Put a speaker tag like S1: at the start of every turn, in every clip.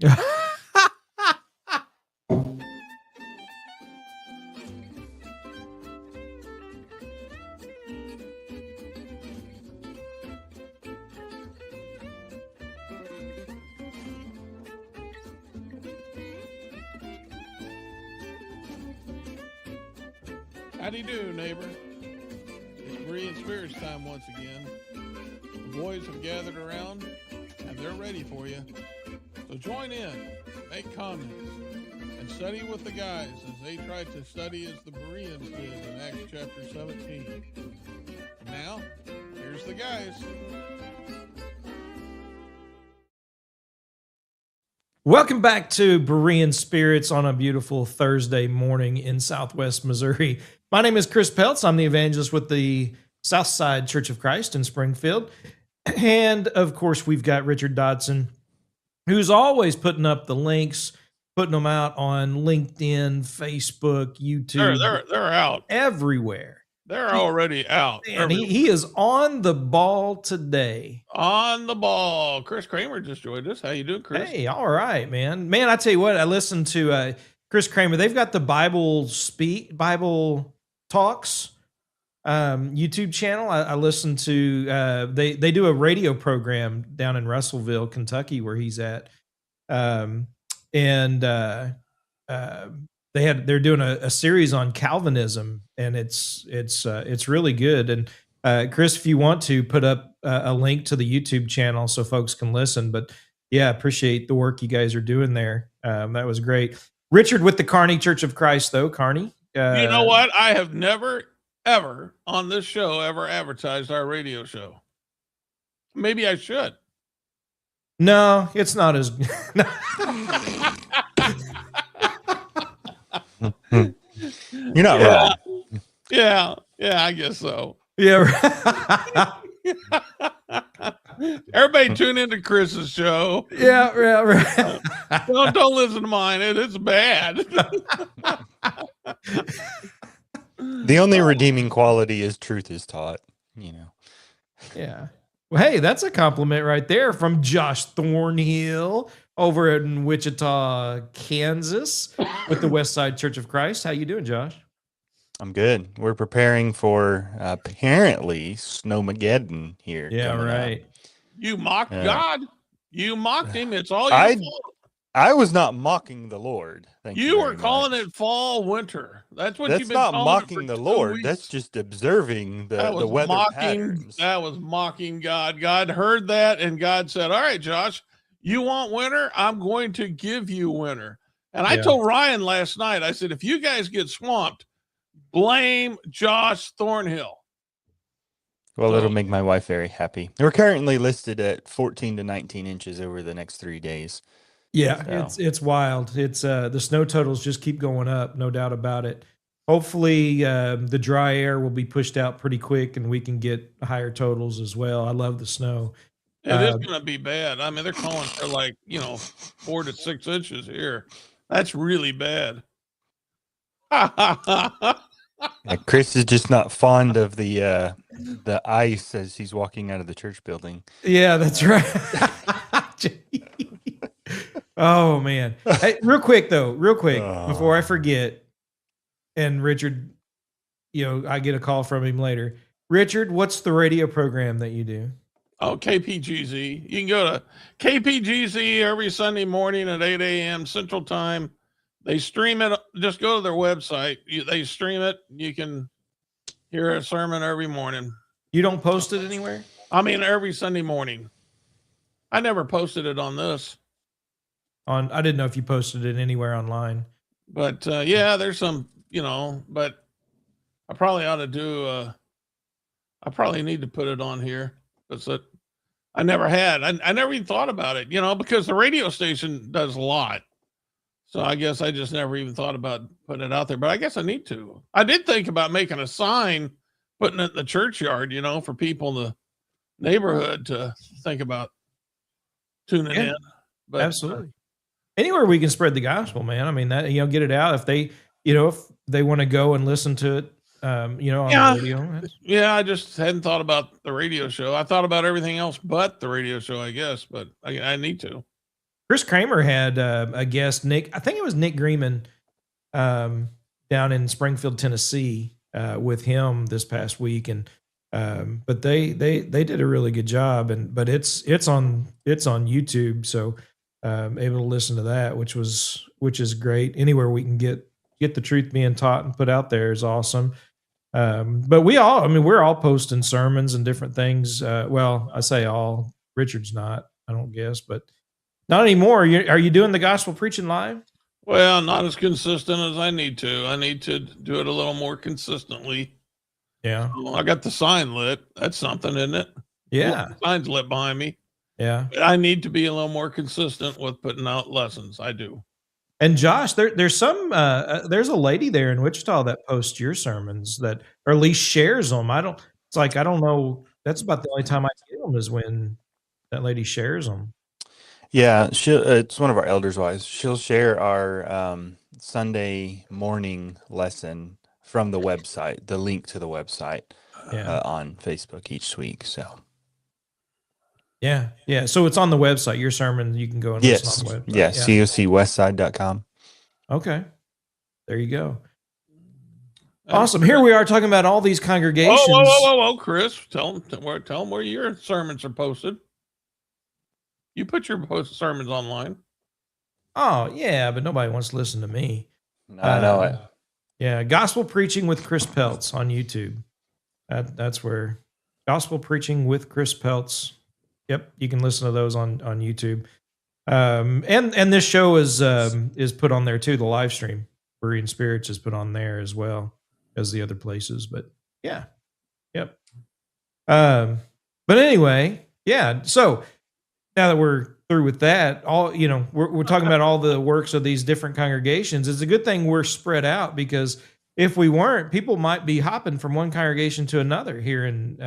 S1: Howdy do, neighbor. It's Berean Spirits time once again. The boys have gathered around and they're ready for you. So join in, make comments, and study with the guys as they try to study as the Bereans did in Acts chapter 17. And now, here's the guys.
S2: Welcome back to Berean Spirits on a beautiful Thursday morning in Southwest Missouri. My name is Chris Peltz. I'm the evangelist with the Southside Church of Christ in Springfield. And of course, we've got Richard Dodson, who's always putting up the links, putting them out on LinkedIn, Facebook, YouTube.
S1: They're out.
S2: Everywhere.
S1: They're already out.
S2: And he is on the ball today.
S1: On the ball. Chris Kramer just joined us. How you doing, Chris?
S2: Hey, all right, man. Man, I tell you what, I listened to Chris Kramer. They've got the Bible Talks YouTube channel. I listened to they do a radio program down in Russellville, Kentucky, where he's at. They're doing a series on Calvinism, and it's really good. And Chris, if you want to put up a link to the YouTube channel so folks can listen, but yeah, appreciate the work you guys are doing there. That was great. Richard with the Kearney Church of Christ, though. Kearney.
S1: You know what? I have never, ever on this show ever advertised our radio show. Maybe I should.
S2: No, it's not as.
S3: You're not wrong.
S1: Yeah, I guess so.
S2: Yeah.
S1: Everybody tune into Chris's show.
S2: Yeah, right.
S1: Don't listen to mine. It's bad.
S3: The only redeeming quality is truth is taught, you know.
S2: Yeah. Well, hey, that's a compliment right there from Josh Thornhill over in Wichita, Kansas with the Westside Church of Christ. How you doing, Josh?
S3: I'm good. We're preparing for apparently Snowmageddon here.
S2: Yeah, right.
S3: Up.
S1: You mocked God. You mocked him. It's all your fault.
S3: I was not mocking the Lord.
S1: You were calling it fall, winter. That's what you've been calling it.
S3: That's not mocking the Lord. That's just observing the weather patterns.
S1: That was mocking God. God heard that, and God said, all right, Josh, you want winter? I'm going to give you winter. And I told Ryan last night, I said, if you guys get swamped, blame Josh Thornhill.
S3: Well, it'll make my wife very happy. We're currently listed at 14 to 19 inches over the next 3 days.
S2: Yeah, so. It's wild. It's the snow totals just keep going up, no doubt about it. Hopefully, the dry air will be pushed out pretty quick, and we can get higher totals as well. I love the snow.
S1: It is going to be bad. I mean, they're calling for 4 to 6 inches here. That's really bad.
S3: Chris is just not fond of the ice as he's walking out of the church building.
S2: Yeah, that's right. Oh man! Hey, real quick before I forget, and Richard, I get a call from him later. Richard, what's the radio program that you do?
S1: Oh, KPGZ. You can go to KPGZ every Sunday morning at 8 a.m. Central Time. They stream it. Just go to their website. They stream it. You can hear a sermon every morning.
S2: You don't post it anywhere?
S1: I mean, every Sunday morning. I never posted it on this.
S2: I didn't know if you posted it anywhere online.
S1: But there's some, but I probably ought to do. I probably need to put it on here. I never had. I never even thought about it, because the radio station does a lot. So I guess I just never even thought about putting it out there, but I guess I need to. I did think about making a sign, putting it in the churchyard, for people in the neighborhood to think about tuning in. But
S2: absolutely. Anywhere we can spread the gospel, man. I mean, that, get it out. If they, if they want to go and listen to it, on the radio.
S1: Yeah, I just hadn't thought about the radio show. I thought about everything else but the radio show, I guess, but I need to.
S2: Chris Kramer had a guest, Nick. I think it was Nick Greenman, down in Springfield, Tennessee, with him this past week, and but they did a really good job, but it's on YouTube, so able to listen to that, which is great. Anywhere we can get the truth being taught and put out there is awesome. But we're all posting sermons and different things. Well, I say all. Richard's not, I don't guess, but not anymore. Are you doing the gospel preaching live?
S1: Well, not as consistent as I need to. I need to do it a little more consistently.
S2: Yeah.
S1: I got the sign lit. That's something, isn't it?
S2: Yeah.
S1: The sign's lit behind me.
S2: Yeah.
S1: I need to be a little more consistent with putting out lessons. I do.
S2: And Josh, there's there's a lady there in Wichita that posts your sermons or at least shares them. I don't know. That's about the only time I see them is when that lady shares them.
S3: Yeah, it's one of our elders' wives. She'll share our Sunday morning lesson from the website, the link to the website on Facebook each week. So,
S2: yeah. So it's on the website. Your sermon, you can go and listen on the website.
S3: Yes, cocwestside.com.
S2: Okay, there you go. Awesome. Here we are talking about all these congregations.
S1: Whoa, Chris, tell them where your sermons are posted. You put your sermons online.
S2: Oh, yeah, but nobody wants to listen to me.
S3: No, I know it.
S2: Yeah, Gospel Preaching with Chris Peltz on YouTube. That's where Gospel Preaching with Chris Peltz. Yep, you can listen to those on YouTube. And this show is put on there too. The live stream, Berean Spirits, is put on there as well as the other places. But yeah, yep. But anyway, yeah. So now that we're through with that, we're talking about all the works of these different congregations. It's a good thing we're spread out, because if we weren't, people might be hopping from one congregation to another here in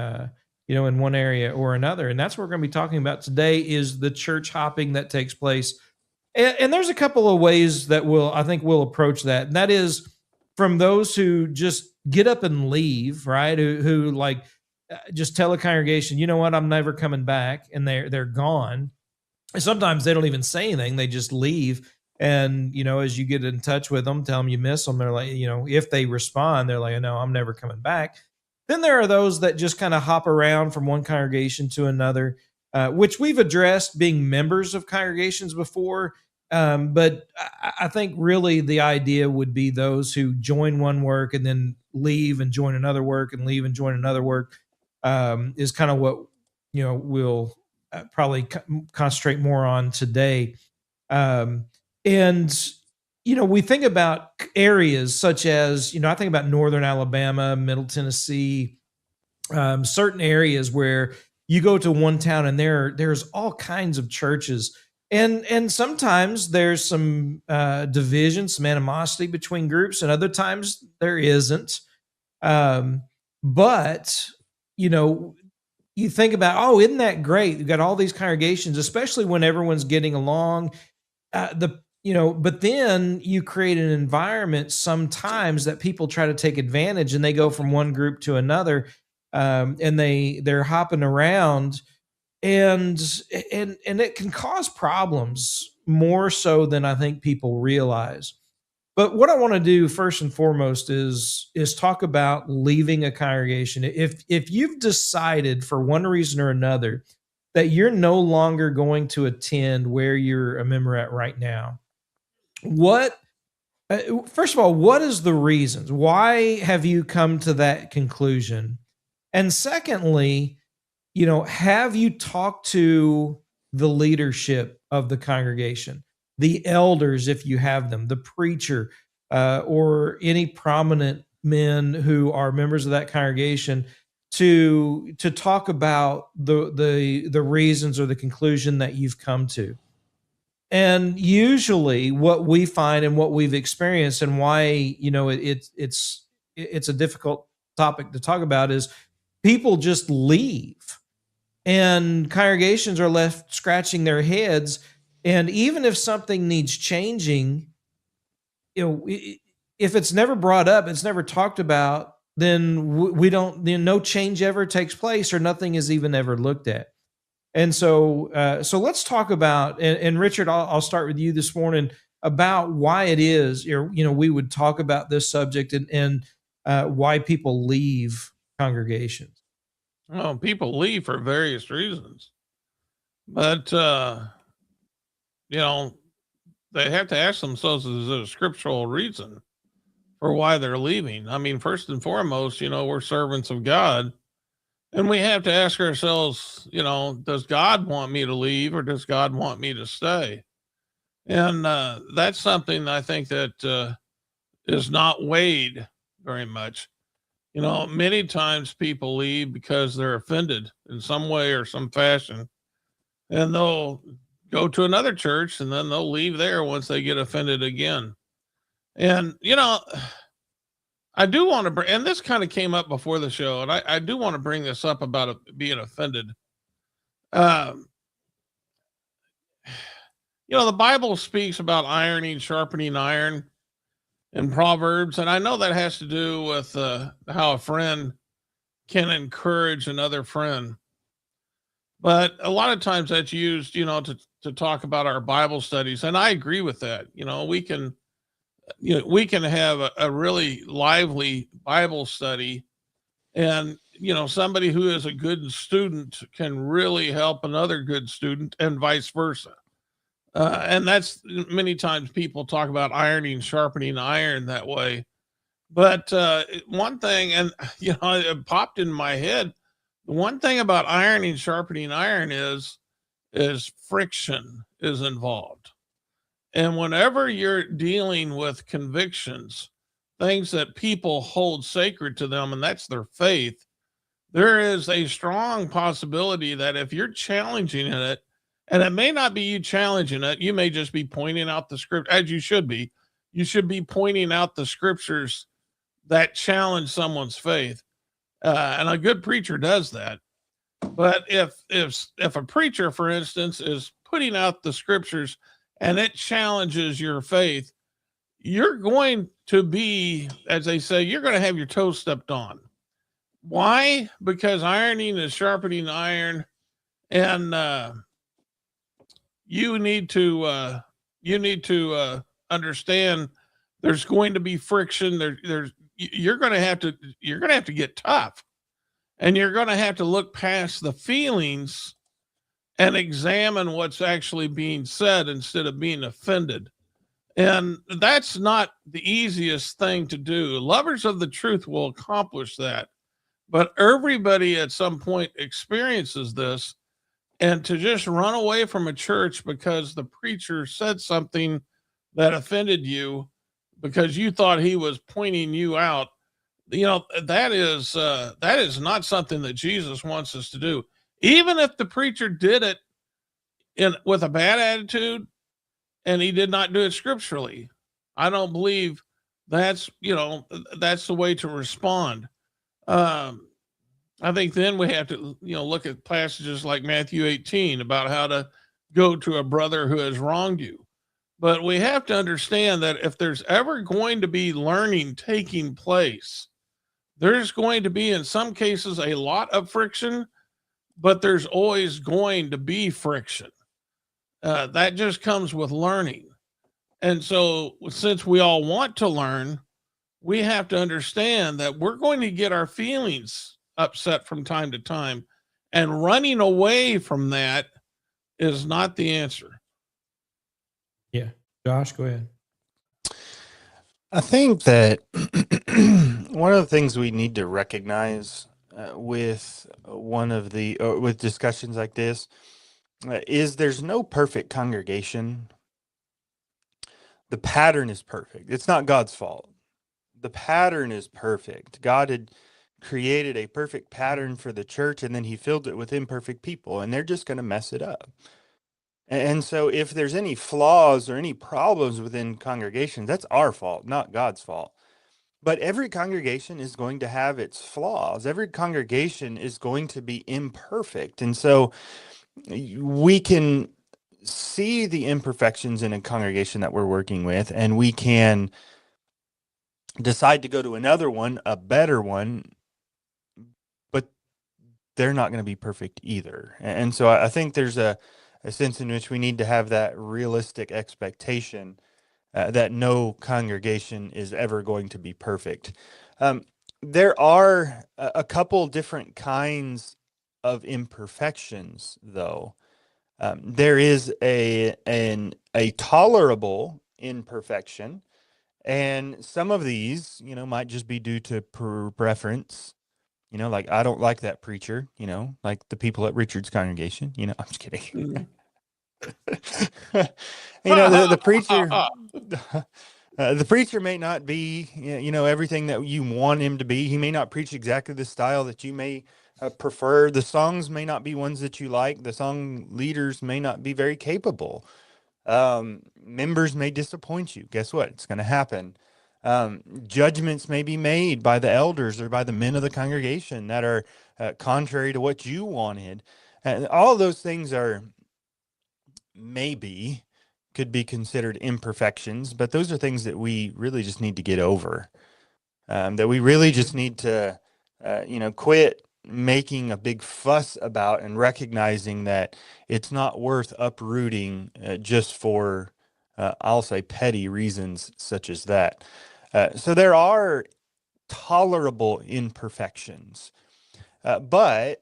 S2: one area or another. And that's what we're going to be talking about today, is the church hopping that takes place. And there's a couple of ways that I think we'll approach that. And that is from those who just get up and leave, right? Who like just tell a congregation, you know what, I'm never coming back, and they're gone. And sometimes they don't even say anything; they just leave. And as you get in touch with them, tell them you miss them. They're like, if they respond, they're like, no, I'm never coming back. Then there are those that just kind of hop around from one congregation to another, which we've addressed being members of congregations before. But I think really the idea would be those who join one work and then leave and join another work and leave and join another work, is kind of what, we'll probably concentrate more on today. And, we think about areas such as, I think about Northern Alabama, Middle Tennessee, certain areas where you go to one town and there's all kinds of churches. And sometimes there's some division, some animosity between groups, and other times there isn't. But, you think about, isn't that great? You've got all these congregations, especially when everyone's getting along. But then you create an environment sometimes that people try to take advantage, and they go from one group to another, and they're hopping around. And it can cause problems more so than I think people realize. But what I want to do first and foremost is talk about leaving a congregation. If you've decided for one reason or another that you're no longer going to attend where you're a member at right now, first of all, what is the reasons? Why have you come to that conclusion? And secondly, have you talked to the leadership of the congregation, the elders, if you have them, the preacher, or any prominent men who are members of that congregation, to talk about the reasons or the conclusion that you've come to? And usually, what we find and what we've experienced, and why it's a difficult topic to talk about, is people just leave. And congregations are left scratching their heads. And even if something needs changing, if it's never brought up, it's never talked about, then no change ever takes place, or nothing is even ever looked at. And so let's talk about, and Richard, I'll start with you this morning about why it is, we would talk about this subject and why people leave congregations.
S1: Well, people leave for various reasons, but they have to ask themselves, is there a scriptural reason for why they're leaving? I mean, first and foremost, we're servants of God, and we have to ask ourselves, does God want me to leave or does God want me to stay? And that's something I think that is not weighed very much. Many times people leave because they're offended in some way or some fashion, and they'll go to another church and then they'll leave there once they get offended again. And, I do want to bring, and this kind of came up before the show, and I do want to bring this up about being offended. The Bible speaks about ironing, sharpening iron in Proverbs, and I know that has to do with how a friend can encourage another friend. But a lot of times that's used, to talk about our Bible studies, and I agree with that. We can have a really lively Bible study, and somebody who is a good student can really help another good student, and vice versa. And that's many times people talk about ironing, sharpening iron that way. But one thing, and it popped in my head. One thing about ironing, sharpening iron is friction is involved. And whenever you're dealing with convictions, things that people hold sacred to them, and that's their faith, there is a strong possibility that if you're challenging it, and it may not be you challenging it, you may just be pointing out the script, as you should be. You should be pointing out the scriptures that challenge someone's faith. And a good preacher does that. But if a preacher, for instance, is putting out the scriptures and it challenges your faith, you're going to be, as they say, you're going to have your toes stepped on. Why? Because ironing is sharpening iron, and you need to understand there's going to be friction. You're going to have to get tough, and you're going to have to look past the feelings and examine what's actually being said instead of being offended. And that's not the easiest thing to do. Lovers of the truth will accomplish that, but everybody at some point experiences this. And to just run away from a church because the preacher said something that offended you because you thought he was pointing you out, that is not something that Jesus wants us to do. Even if the preacher did it with a bad attitude and he did not do it scripturally, I don't believe that's the way to respond. I think then we have to, look at passages like Matthew 18 about how to go to a brother who has wronged you. But we have to understand that if there's ever going to be learning taking place, there's going to be, in some cases, a lot of friction, but there's always going to be friction. That just comes with learning. And so since we all want to learn, we have to understand that we're going to get our feelings upset from time to time, and running away from that is not the answer.
S2: Yeah. Josh, go ahead.
S3: I think that one of the things we need to recognize with with discussions like this is there's no perfect congregation. The pattern is perfect. It's not God's fault. The pattern is perfect. God had created a perfect pattern for the church, and then he filled it with imperfect people, and they're just going to mess it up. And so if there's any flaws or any problems within congregations, that's our fault, not God's fault. But every congregation is going to have its flaws. Every congregation is going to be imperfect. And so we can see the imperfections in a congregation that we're working with, and we can decide to go to another one, a better one. But they're not going to be perfect either. And so I think there's a sense in which we need to have that realistic expectation that no congregation is ever going to be perfect. There are a couple different kinds of imperfections, though. There is a tolerable imperfection, and some of these, might just be due to preference. Like, I don't like that preacher. Like the people at Richard's congregation. I'm just kidding. The preacher. The preacher may not be, everything that you want him to be. He may not preach exactly the style that you may prefer. The songs may not be ones that you like. The song leaders may not be very capable. Members may disappoint you. Guess what? It's going to happen. Judgments may be made by the elders or by the men of the congregation that are contrary to what you wanted. And all of those things could be considered imperfections, but those are things that we really just need to get over. That we really just need to, quit making a big fuss about and recognizing that it's not worth uprooting just for, I'll say, petty reasons such as that. So there are tolerable imperfections, but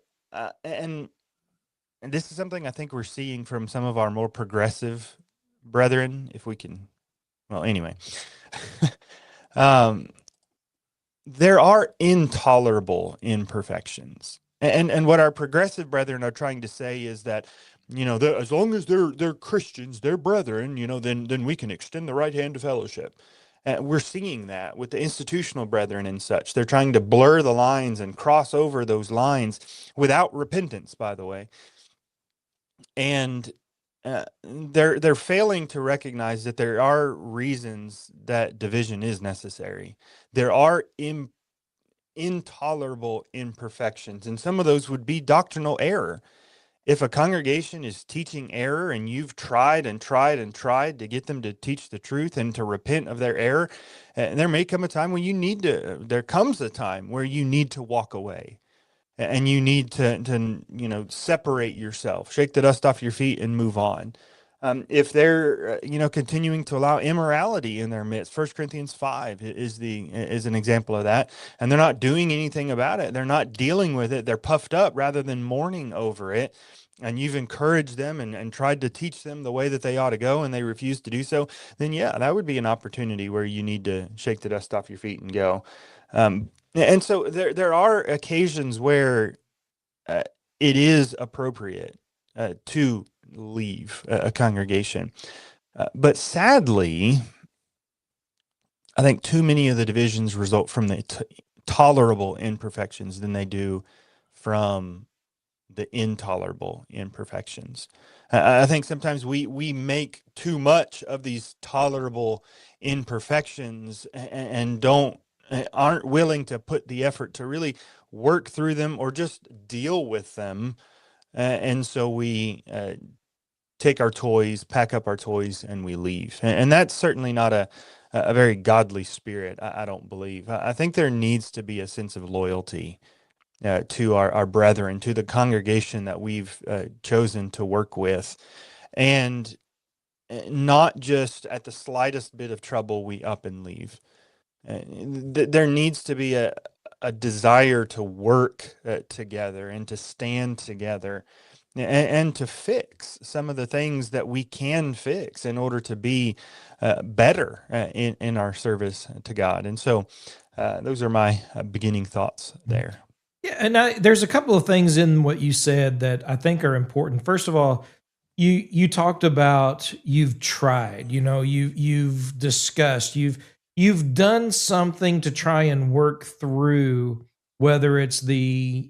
S3: this is something I think we're seeing from some of our more progressive brethren, if we can, well, anyway, there are intolerable imperfections. And what our progressive brethren are trying to say is that, as long as they're Christians, they're brethren, then we can extend the right hand of fellowship. And we're seeing that with the institutional brethren and such. They're trying to blur the lines and cross over those lines without repentance, by the way. And they're failing to recognize that there are reasons that division is necessary. There are intolerable imperfections, and some of those would be doctrinal error. If a congregation is teaching error and you've tried and tried and tried to get them to teach the truth and to repent of their error, there may come a time when there comes a time where you need to walk away. And you need to separate yourself, shake the dust off your feet and move on. If they're, continuing to allow immorality in their midst, 1 Corinthians 5 is an example of that. And they're not doing anything about it. They're not dealing with it. They're puffed up rather than mourning over it. And you've encouraged them and tried to teach them the way that they ought to go, and they refuse to do so. Then, yeah, that would be an opportunity where you need to shake the dust off your feet and go. And so there are occasions where it is appropriate to leave a congregation. But sadly, I think too many of the divisions result from the tolerable imperfections than they do from the intolerable imperfections. I think sometimes we make too much of these tolerable imperfections and aren't willing to put the effort to really work through them or just deal with them. And so we take our toys, pack up our toys, and we leave. And that's certainly not a very godly spirit, I don't believe. I think there needs to be a sense of loyalty to our brethren, to the congregation that we've chosen to work with. And not just at the slightest bit of trouble, we up and leave. There needs to be a desire to work together and to stand together and to fix some of the things that we can fix in order to be better in our service to God. And so those are my beginning thoughts there.
S2: Yeah, and there's a couple of things in what you said that I think are important. First of all, you talked about you've tried, you've discussed, you've done something to try and work through whether it's the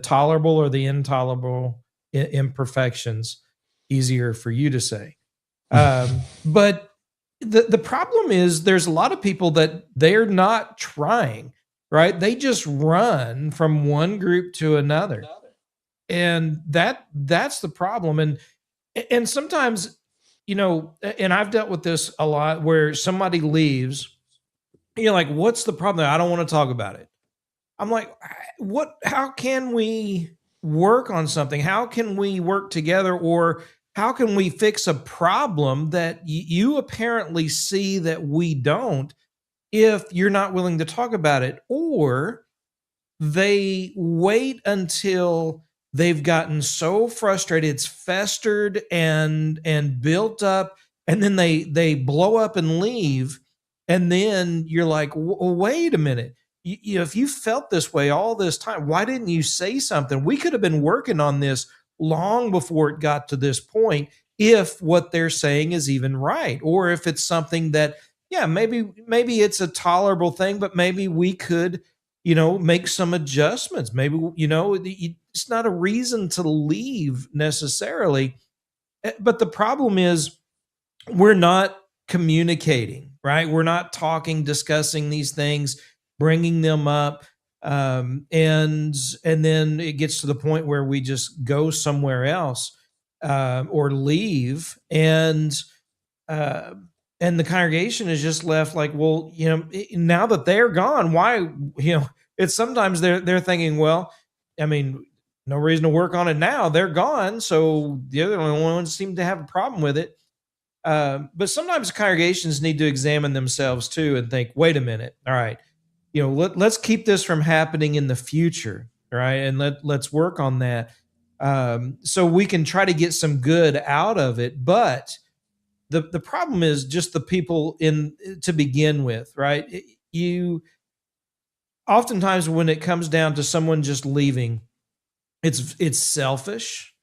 S2: tolerable or the intolerable imperfections. Easier for you to say, but the problem is there's a lot of people that they're not trying, right? They just run from one group to another, and that's the problem. And sometimes, and I've dealt with this a lot where somebody leaves, like, what's the problem? I don't want to talk about it. I'm like, how can we work on something? How can we work together, or how can we fix a problem that you apparently see that we don't, if you're not willing to talk about it? Or they wait until they've gotten so frustrated, it's festered and built up, and then they blow up and leave. And then you're like, Wait a minute. If you felt this way all this time, why didn't you say something? We could have been working on this long before it got to this point, if what they're saying is even right, or if it's something that, yeah, maybe it's a tolerable thing, but maybe we could, make some adjustments. Maybe, it's not a reason to leave necessarily. But the problem is, we're not communicating, right? We're not talking, discussing these things, bringing them up. And then it gets to the point where we just go somewhere else, or leave. Uh, and the congregation is just left like, well, now that they're gone, why, it's sometimes they're thinking, well, I mean, no reason to work on it now. They're gone. So the other ones seem to have a problem with it. But sometimes congregations need to examine themselves too and think, wait a minute. All right. Let's keep this from happening in the future. Right. And let's work on that. So we can try to get some good out of it. But the problem is just the people to begin with, right? You oftentimes, when it comes down to someone just leaving, it's selfish.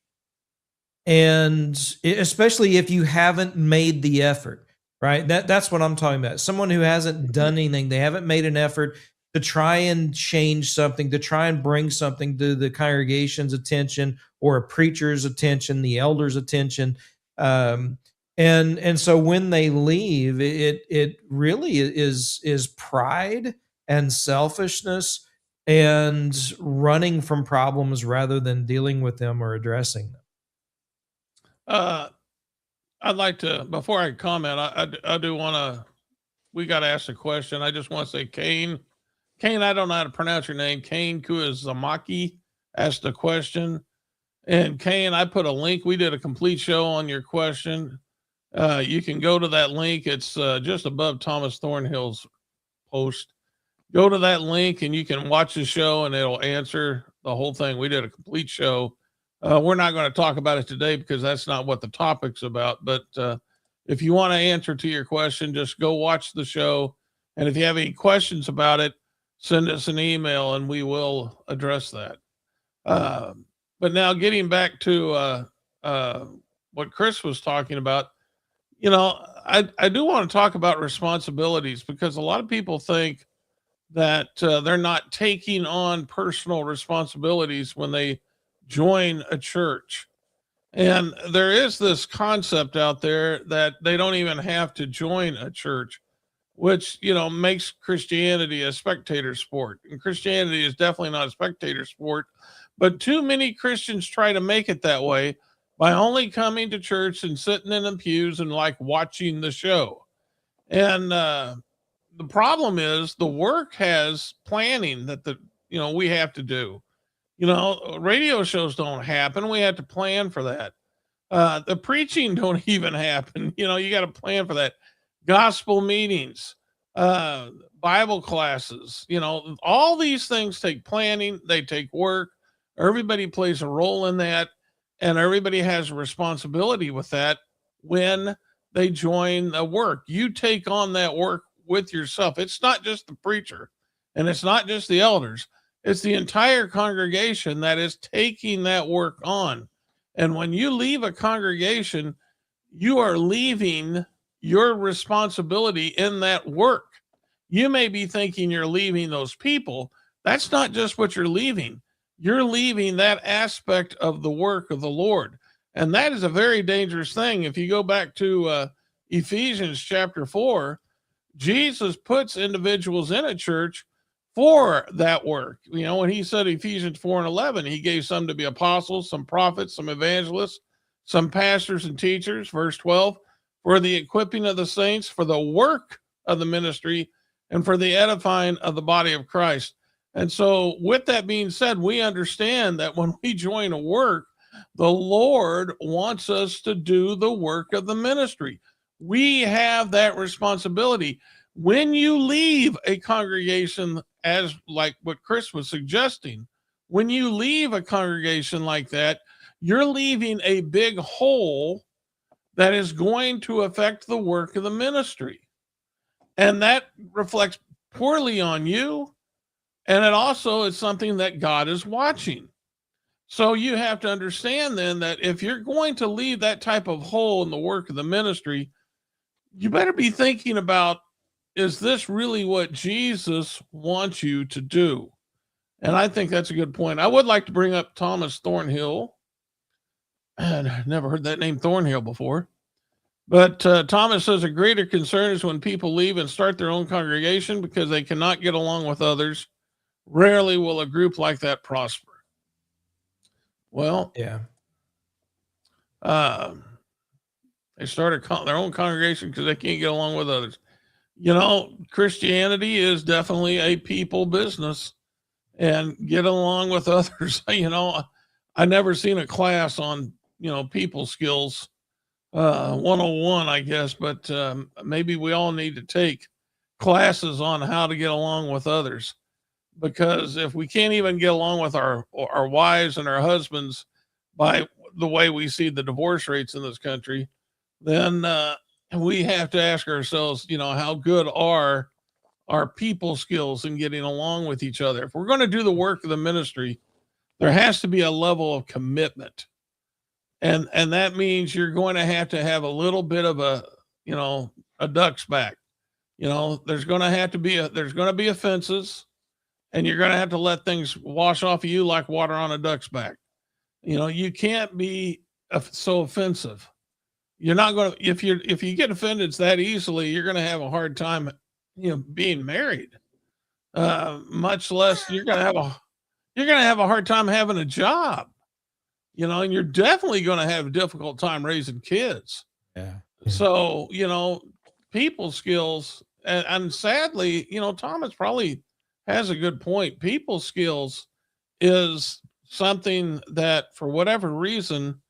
S2: And especially if you haven't made the effort, right? That's what I'm talking about. Someone who hasn't done anything, they haven't made an effort to try and change something, to try and bring something to the congregation's attention, or a preacher's attention, the elder's attention. And so when they leave, it really is pride and selfishness and running from problems rather than dealing with them or addressing them.
S1: I'd like to, before I comment, I do want to, we got to ask a question. I just want to say, Kane, I don't know how to pronounce your name. Kane Kuizamaki asked a question. And Kane, I put a link. We did a complete show on your question. You can go to that link. It's just above Thomas Thornhill's post. Go to that link and you can watch the show and it'll answer the whole thing. We did a complete show. We're not going to talk about it today because that's not what the topic's about. But if you want to answer to your question, just go watch the show. And if you have any questions about it, send us an email and we will address that. But now getting back to what Chris was talking about, I do want to talk about responsibilities, because a lot of people think that they're not taking on personal responsibilities when they join a church. And there is this concept out there that they don't even have to join a church, which, makes Christianity a spectator sport. And Christianity is definitely not a spectator sport, but too many Christians try to make it that way by only coming to church and sitting in the pews and like watching the show. And the problem is the work has planning that we have to do. Radio shows don't happen. We have to plan for that. The preaching don't even happen. You got to plan for that. Gospel meetings, Bible classes, all these things take planning. They take work. Everybody plays a role in that. And everybody has a responsibility with that when they join the work. You take on that work with yourself. It's not just the preacher and it's not just the elders. It's the entire congregation that is taking that work on. And when you leave a congregation, you are leaving your responsibility in that work. You may be thinking you're leaving those people. That's not just what you're leaving. You're leaving that aspect of the work of the Lord. And that is a very dangerous thing. If you go back to Ephesians chapter 4, Jesus puts individuals in a church for that work. When he said Ephesians 4:11, he gave some to be apostles, some prophets, some evangelists, some pastors and teachers. Verse 12, for the equipping of the saints, for the work of the ministry, and for the edifying of the body of Christ. And so, with that being said, we understand that when we join a work, the Lord wants us to do the work of the ministry. We have that responsibility. When you leave a congregation, as like what Chris was suggesting, when you leave a congregation like that, you're leaving a big hole that is going to affect the work of the ministry. And that reflects poorly on you. And it also is something that God is watching. So you have to understand then that if you're going to leave that type of hole in the work of the ministry, you better be thinking about, is this really what Jesus wants you to do? And I think that's a good point. I would like to bring up Thomas Thornhill. And I've never heard that name Thornhill before. But Thomas says a greater concern is when people leave and start their own congregation because they cannot get along with others. Rarely will a group like that prosper. Well,
S2: Yeah.
S1: They start their own congregation because they can't get along with others. You know, Christianity is definitely a people business, and get along with others. You know, I never seen a class on, people skills 101, I guess, but maybe we all need to take classes on how to get along with others. Because if we can't even get along with our wives and our husbands by the way we see the divorce rates in this country, then we have to ask ourselves, how good are our people skills in getting along with each other? If we're going to do the work of the ministry, there has to be a level of commitment. And that means you're going to have a little bit of a duck's back. There's going to be offenses. And you're going to have to let things wash off of you like water on a duck's back. You can't be so offensive. You're not going to, if you get offended that easily, you're going to have a hard time, being married. Much less you're going to have a hard time having a job, and you're definitely going to have a difficult time raising kids.
S2: Yeah.
S1: So, people skills, and sadly, Thomas probably has a good point. People skills is something that, for whatever reason,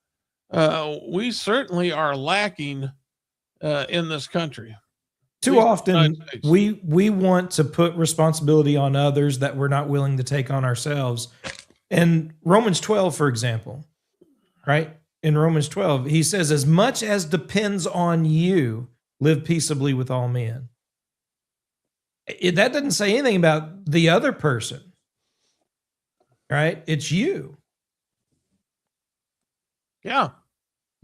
S1: we certainly are lacking in this country.
S2: Too often, we want to put responsibility on others that we're not willing to take on ourselves. And Romans 12, for example, right? In Romans 12, he says, as much as depends on you, live peaceably with all men. That doesn't say anything about the other person, right? It's you.
S1: Yeah.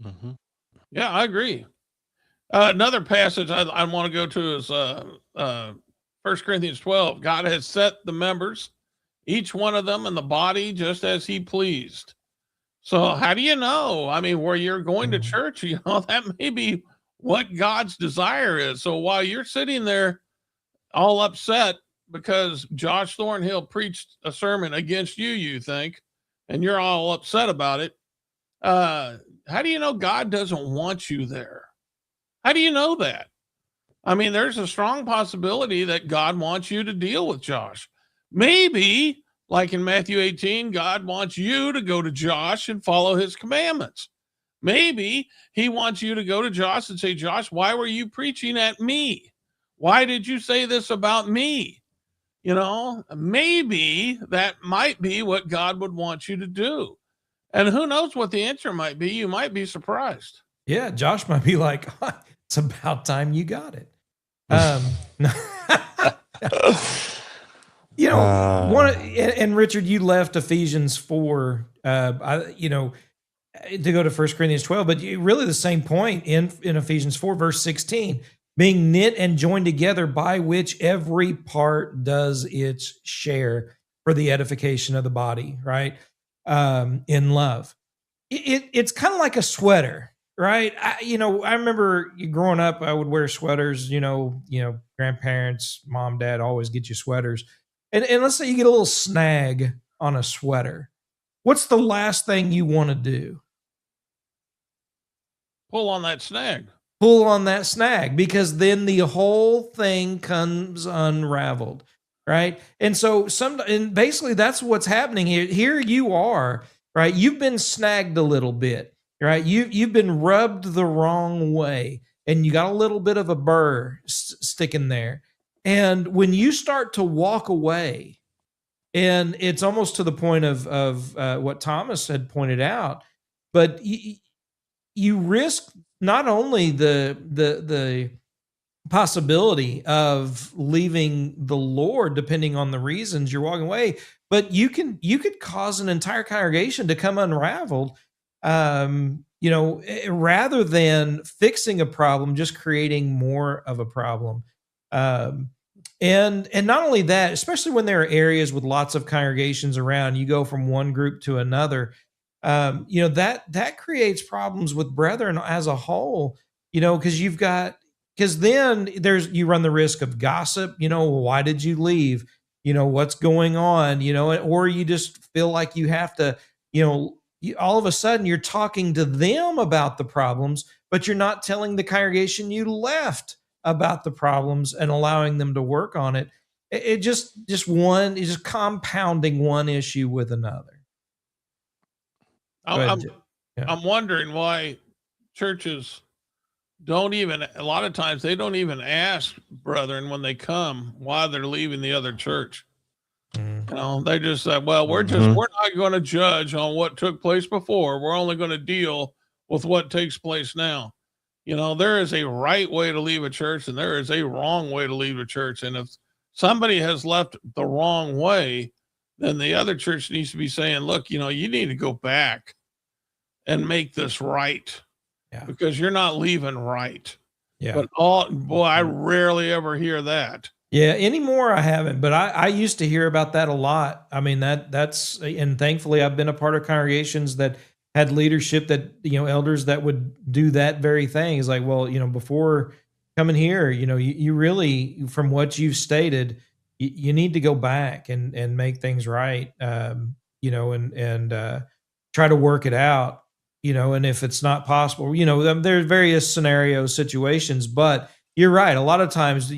S3: Mm-hmm.
S1: Yeah, I agree. Another passage I want to go to is 1 Corinthians 12. God has set the members, each one of them in the body, just as he pleased. So how do you know? I mean, where you're going to church, that may be what God's desire is. So while you're sitting there all upset because Josh Thornhill preached a sermon against you think, and you're all upset about it, how do you know God doesn't want you there? How do you know that? I mean, there's a strong possibility that God wants you to deal with Josh. Maybe, like in Matthew 18, God wants you to go to Josh and follow his commandments. Maybe he wants you to go to Josh and say, Josh, why were you preaching at me? Why did you say this about me? Maybe that might be what God would want you to do. And who knows what the answer might be? You might be surprised.
S2: Yeah, Josh might be like, it's about time you got it. And Richard, you left Ephesians 4, to go to 1 Corinthians 12, but really the same point in Ephesians 4, verse 16, being knit and joined together, by which every part does its share for the edification of the body, right? In love. It's kind of like a sweater, right? I remember growing up, I would wear sweaters, grandparents, mom, dad always get you sweaters. And let's say you get a little snag on a sweater. What's the last thing you want to do?
S1: Pull on that snag. Pull
S2: on that snag, because then the whole thing comes unraveled, right? And so and basically that's what's happening here. Here you are, right? You've been snagged a little bit, right? You've been rubbed the wrong way, and you got a little bit of a burr sticking there. And when you start to walk away, and it's almost to the point of what Thomas had pointed out, but you risk not only the possibility of leaving the Lord, depending on the reasons you're walking away, but you could cause an entire congregation to come unraveled. Rather than fixing a problem, just creating more of a problem. And not only that, especially when there are areas with lots of congregations around, you go from one group to another. That creates problems with brethren as a whole. Because then you run the risk of gossip. Why did you leave? What's going on? Or you just feel like you have to. All of a sudden you're talking to them about the problems, but you're not telling the congregation you left about the problems and allowing them to work on it. It just compounding one issue with another.
S1: I'm wondering why churches a lot of times they don't even ask brethren when they come why they're leaving the other church. They just say, well, we're not going to judge on what took place before. We're only going to deal with what takes place now. There is a right way to leave a church and there is a wrong way to leave a church. And if somebody has left the wrong way, then the other church needs to be saying, look, you need to go back and make this right. Yeah. Because you're not leaving right. Yeah. But I rarely ever hear that.
S2: Yeah, anymore I haven't, but I used to hear about that a lot. I mean, that's and thankfully I've been a part of congregations that had leadership that, elders that would do that very thing. It's like, well, before coming here, you really, from what you've stated, you need to go back and make things right, and try to work it out, and if it's not possible, there's various scenarios, situations, but you're right. A lot of times,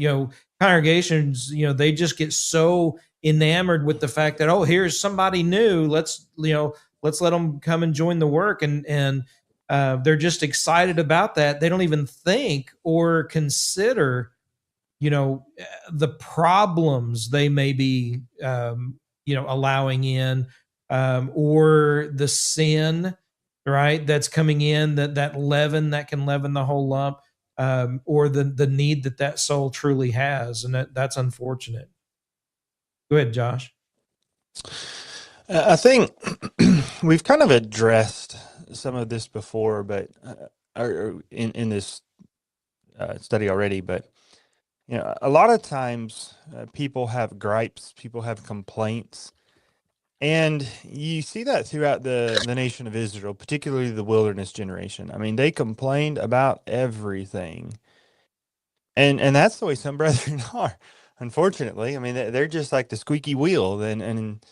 S2: congregations, they just get so enamored with the fact that, oh, here's somebody new. Let's let them come and join the work. And they're just excited about that. They don't even think or consider, the problems they may be, allowing in, or the sin, right, that's coming in, that leaven that can leaven the whole lump. Or the need that soul truly has. And that's unfortunate. Go ahead, Josh.
S3: I think we've kind of addressed some of this before, but in this study already, but a lot of times people have gripes, people have complaints, and you see that throughout the nation of Israel, particularly the wilderness generation. I mean, they complained about everything. And that's the way some brethren are, unfortunately. I mean, they're just like the squeaky wheel. And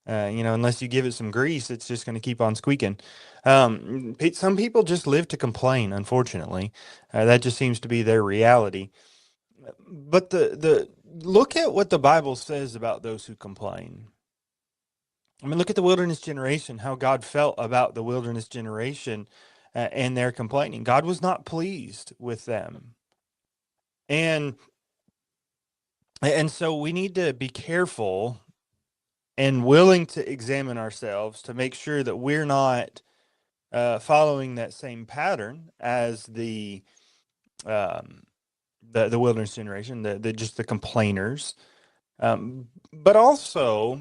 S3: unless you give it some grease, it's just going to keep on squeaking. Some people just live to complain, unfortunately. That just seems to be their reality. But the look at what the Bible says about those who complain. I mean, look at the wilderness generation, how God felt about the wilderness generation and their complaining. God was not pleased with them. And so we need to be careful and willing to examine ourselves to make sure that we're not following that same pattern as the wilderness generation, the complainers. But also,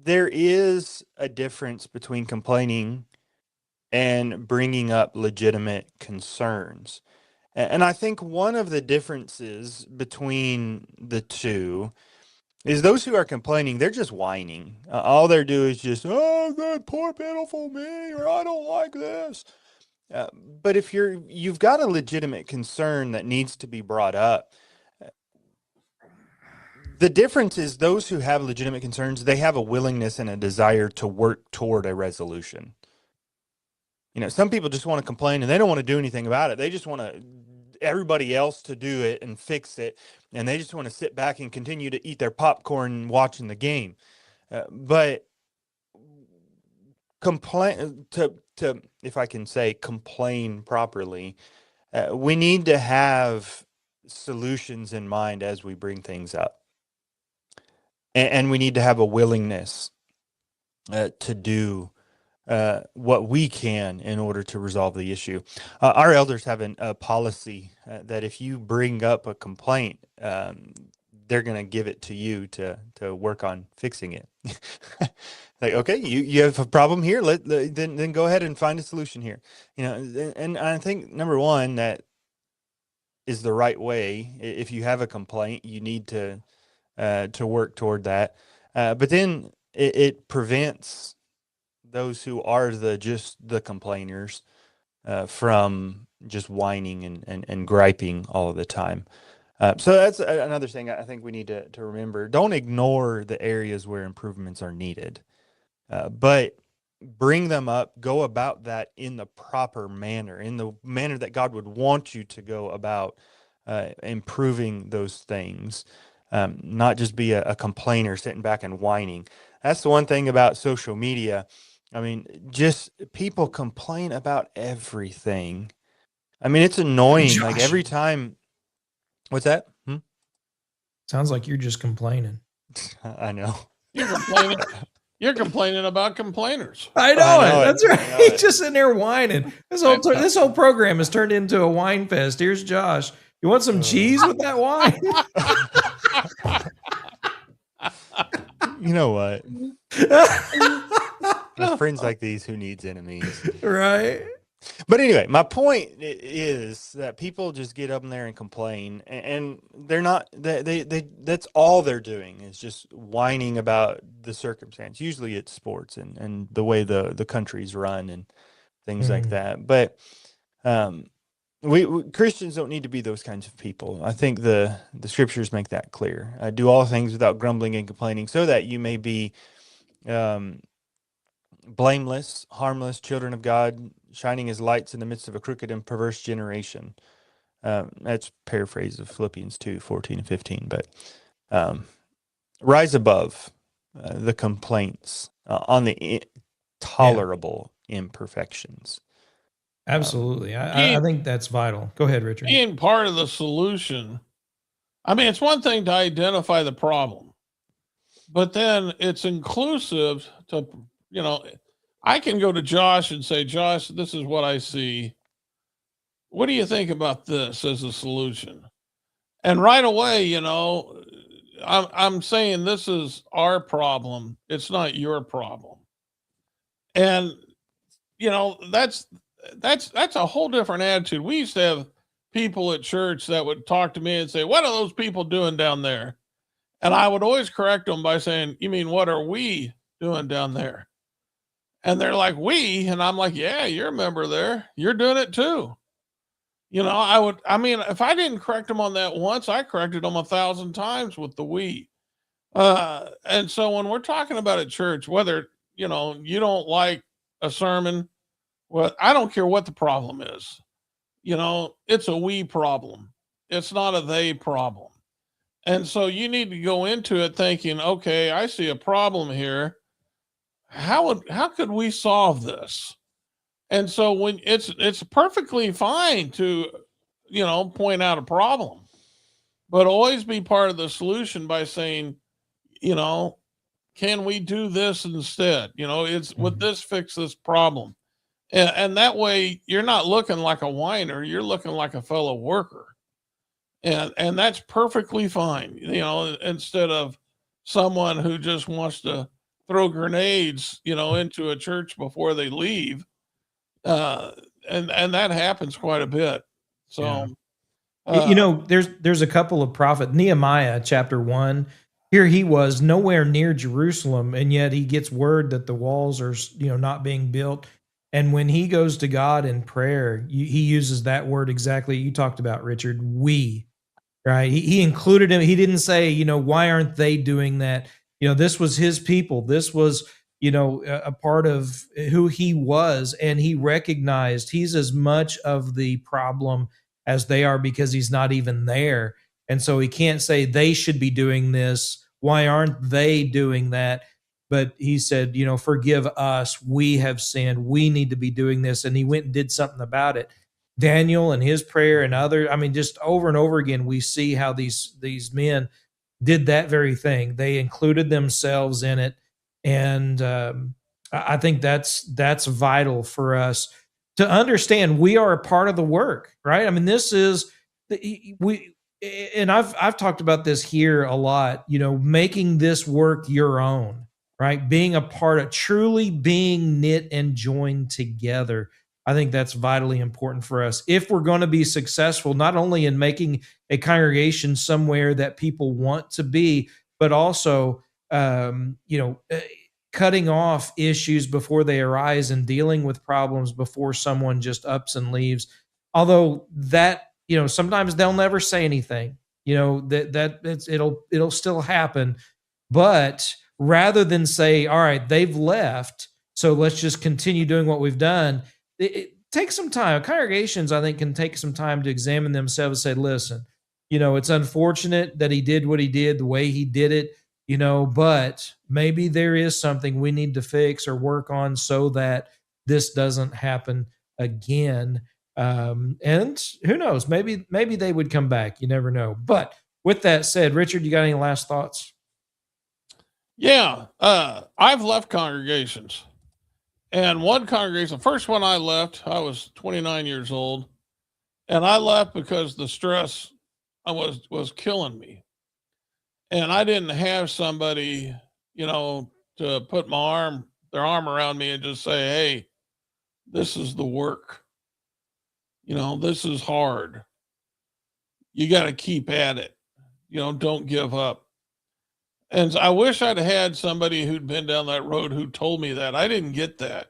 S3: there is a difference between complaining and bringing up legitimate concerns. And I think one of the differences between the two is those who are complaining, they're just whining. All they're doing is just, oh, that poor pitiful me, or I don't like this. But if you've got a legitimate concern that needs to be brought up, the difference is those who have legitimate concerns, they have a willingness and a desire to work toward a resolution. Some people just want to complain and they don't want to do anything about it. They just want to everybody else to do it and fix it, and they just want to sit back and continue to eat their popcorn watching the game. But complain to if I can say complain properly, we need to have solutions in mind as we bring things up, and we need to have a willingness to do what we can in order to resolve the issue. Our elders have a policy that if you bring up a complaint, they're going to give it to you to work on fixing it. Like, okay, you have a problem here. Then go ahead and find a solution here. And I think number one, that is the right way. If you have a complaint, you need to work toward that. But then it prevents those who are just the complainers from just whining and griping all of the time. So that's another thing I think we need to remember. Don't ignore the areas where improvements are needed, but bring them up, go about that in the proper manner, in the manner that God would want you to go about improving those things, not just be a complainer sitting back and whining. That's the one thing about social media. I mean, just people complain about everything. I mean, it's annoying.
S2: Josh.
S3: Like every time. What's that?
S2: Sounds like you're just complaining.
S3: I know.
S1: You're complaining about complainers.
S2: I know it. That's right.
S3: He's
S2: He's just sitting there whining. This whole program has turned into a wine fest. Here's Josh. You want some cheese with that wine?
S3: You know what? Friends like these, who needs enemies?
S2: Right.
S3: But anyway, my point is that people just get up in there and complain, and they're not. They that's all they're doing is just whining about the circumstance. Usually, it's sports and the way the country's run and things like that. But we Christians don't need to be those kinds of people. I think the scriptures make that clear. Do all things without grumbling and complaining, so that you may be blameless, harmless children of God, shining as lights in the midst of a crooked and perverse generation. That's paraphrase of Philippians 2:14 and 15. But rise above the complaints on the tolerable imperfections.
S2: Absolutely. I think that's vital. Go ahead, Richard.
S1: Being part of the solution. I mean, it's one thing to identify the problem, but then it's inclusive to, I can go to Josh and say, Josh, this is what I see. What do you think about this as a solution? And right away, I'm saying this is our problem. It's not your problem. And, that's a whole different attitude. We used to have people at church that would talk to me and say, what are those people doing down there? And I would always correct them by saying, you mean, what are we doing down there? And they're like, we, and I'm like, yeah, you're a member there. You're doing it too. If I didn't correct them on that once, I corrected them 1,000 times with the we. And so when we're talking about at church, whether, you don't like a sermon, well, I don't care what the problem is. It's a we problem. It's not a they problem. And so you need to go into it thinking, okay, I see a problem here. How could we solve this? And so when it's perfectly fine to, point out a problem, but always be part of the solution by saying, can we do this instead? Would this fix this problem? And that way you're not looking like a whiner, you're looking like a fellow worker. And that's perfectly fine, instead of someone who just wants to throw grenades, into a church before they leave. And that happens quite a bit. So,
S2: there's a couple of prophets. Nehemiah chapter 1, here he was nowhere near Jerusalem, and yet he gets word that the walls are, not being built. And when he goes to God in prayer, he uses that word exactly you talked about, Richard. We, right? He included him. He didn't say, why aren't they doing that? This was his people. This was, a part of who he was. And he recognized he's as much of the problem as they are because he's not even there. And so he can't say they should be doing this. Why aren't they doing that? But he said, forgive us. We have sinned. We need to be doing this. And he went and did something about it. Daniel and his prayer and other, just over and over again, we see how these men did that very thing. They included themselves in it. And I think that's vital for us to understand. We are a part of the work, right? This is and I've talked about this here a lot, making this work your own, right? Being a part of, truly being knit and joined together. I think that's vitally important for us if we're going to be successful, not only in making a congregation somewhere that people want to be, but also, cutting off issues before they arise and dealing with problems before someone just ups and leaves. Although that, sometimes they'll never say anything, it'll still happen. But rather than say, all right, they've left, so let's just continue doing what we've done, it takes some time. Congregations, I think, can take some time to examine themselves and say, listen, it's unfortunate that he did what he did, the way he did it, but maybe there is something we need to fix or work on so that this doesn't happen again. And who knows, maybe they would come back. You never know. But with that said, Richard, you got any last thoughts?
S1: Yeah. I've left congregations. And one congregation, the first one I left, I was 29 years old, and I left because the stress was killing me. And I didn't have somebody, to put their arm around me and just say, hey, this is the work. This is hard. You got to keep at it. Don't give up. And I wish I'd had somebody who'd been down that road who told me that. I didn't get that.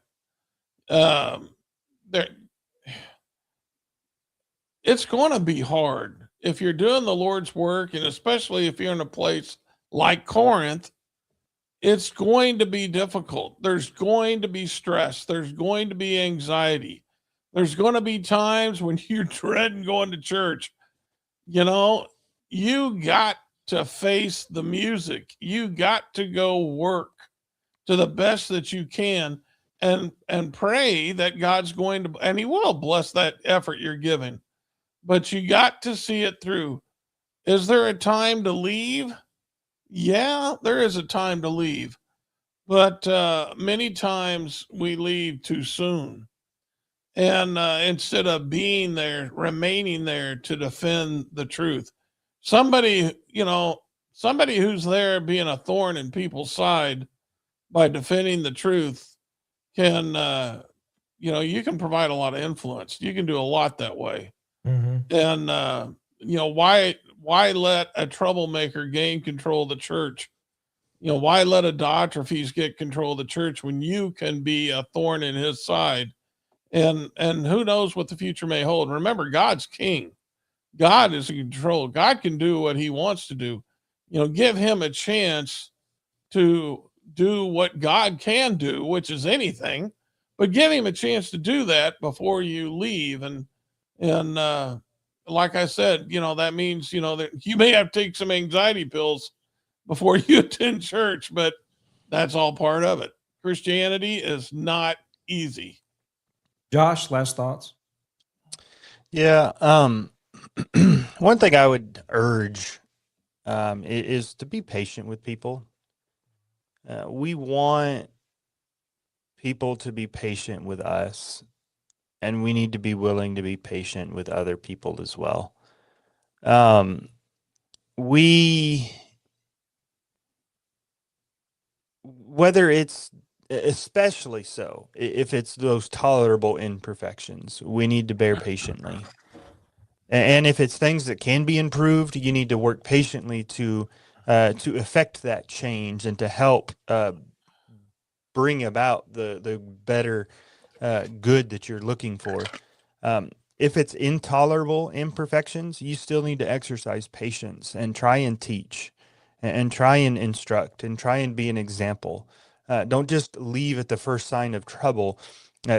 S1: It's going to be hard if you're doing the Lord's work, and especially if you're in a place like Corinth. It's going to be difficult. There's going to be stress. There's going to be anxiety. There's going to be times when you're dreading going to church. You got to face the music. You got to go work to the best that you can and pray that God's going to, and he will bless that effort you're giving, but you got to see it through. Is there a time to leave? Yeah, there is a time to leave, but many times we leave too soon. And instead of being there, remaining there to defend the truth, somebody who's there being a thorn in people's side by defending the truth can, you can provide a lot of influence. You can do a lot that way. Mm-hmm. And, why let a troublemaker gain control of the church? Why let a Diotrephes get control of the church when you can be a thorn in his side? And who knows what the future may hold. Remember, God's king. God is in control. God can do what he wants to do. Give him a chance to do what God can do, which is anything, but give him a chance to do that before you leave. And like I said, that means, that you may have to take some anxiety pills before you attend church, but that's all part of it. Christianity is not easy.
S2: Josh, last thoughts?
S3: Yeah. One thing I would urge is to be patient with people. We want people to be patient with us, and we need to be willing to be patient with other people as well. Whether it's, especially so, if it's those tolerable imperfections, we need to bear patiently. And if it's things that can be improved, you need to work patiently to affect that change and to help bring about the better good that you're looking for. If it's intolerable imperfections, you still need to exercise patience and try and teach and try and instruct and try and be an example. Don't just leave at the first sign of trouble.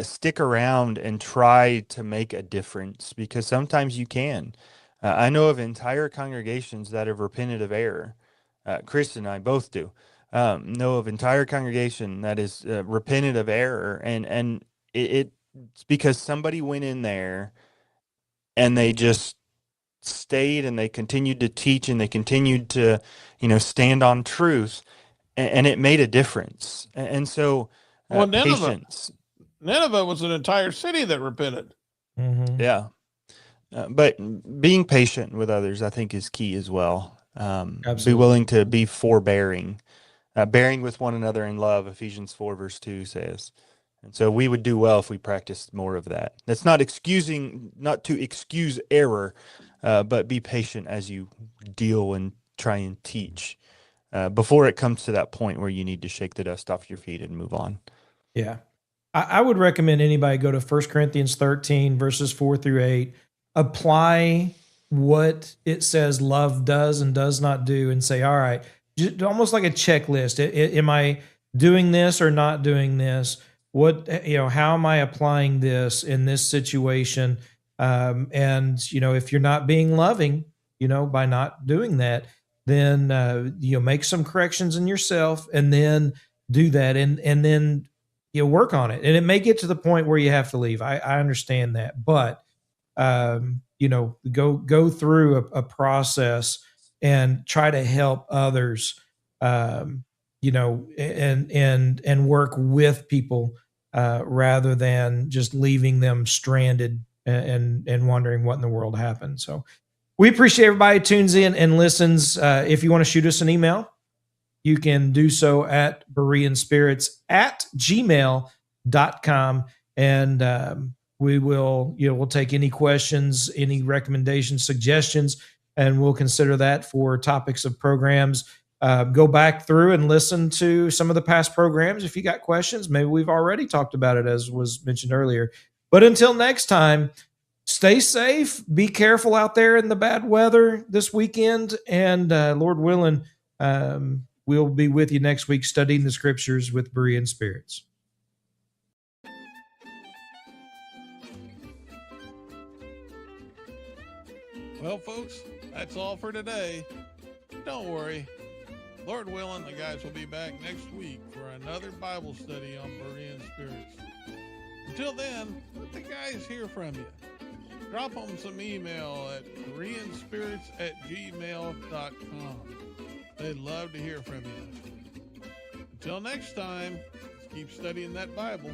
S3: stick around and try to make a difference, because sometimes you can. I know of entire congregations that have repented of error. Chris and I both do. Know of entire congregation that is repented of error, and it's because somebody went in there and they just stayed and they continued to teach and they continued to, stand on truth, and it made a difference. And so,
S1: Well,
S3: patience.
S1: Nineveh was an entire city that repented.
S2: Mm-hmm.
S3: Yeah. But being patient with others, I think, is key as well. Be willing to be forbearing, bearing with one another in love, Ephesians 4 verse 2 says. And so we would do well if we practiced more of that. That's not to excuse error, but be patient as you deal and try and teach before it comes to that point where you need to shake the dust off your feet and move on.
S2: Yeah. I would recommend anybody go to 1 Corinthians 13, verses 4 through 8, apply what it says love does and does not do, and say, all right, just almost like a checklist. Am I doing this or not doing this? How am I applying this in this situation? And if you're not being loving, by not doing that, then, make some corrections in yourself, and then do that. And then, work on it. And it may get to the point where you have to leave. I understand that, but, go through a process and try to help others, and work with people, rather than just leaving them stranded and wondering what in the world happened. So we appreciate everybody who tunes in and listens. If you want to shoot us an email, you can do so at BereanSpirits@gmail.com. And we'll take any questions, any recommendations, suggestions, and we'll consider that for topics of programs. Go back through and listen to some of the past programs. If you got questions, maybe we've already talked about it, as was mentioned earlier. But until next time, stay safe. Be careful out there in the bad weather this weekend. And Lord willing, we'll be with you next week studying the scriptures with Berean Spirits.
S1: Well, folks, that's all for today. Don't worry. Lord willing, the guys will be back next week for another Bible study on Berean Spirits. Until then, let the guys hear from you. Drop them some email at BereanSpirits@gmail.com. They'd love to hear from you. Until next time, let's keep studying that Bible.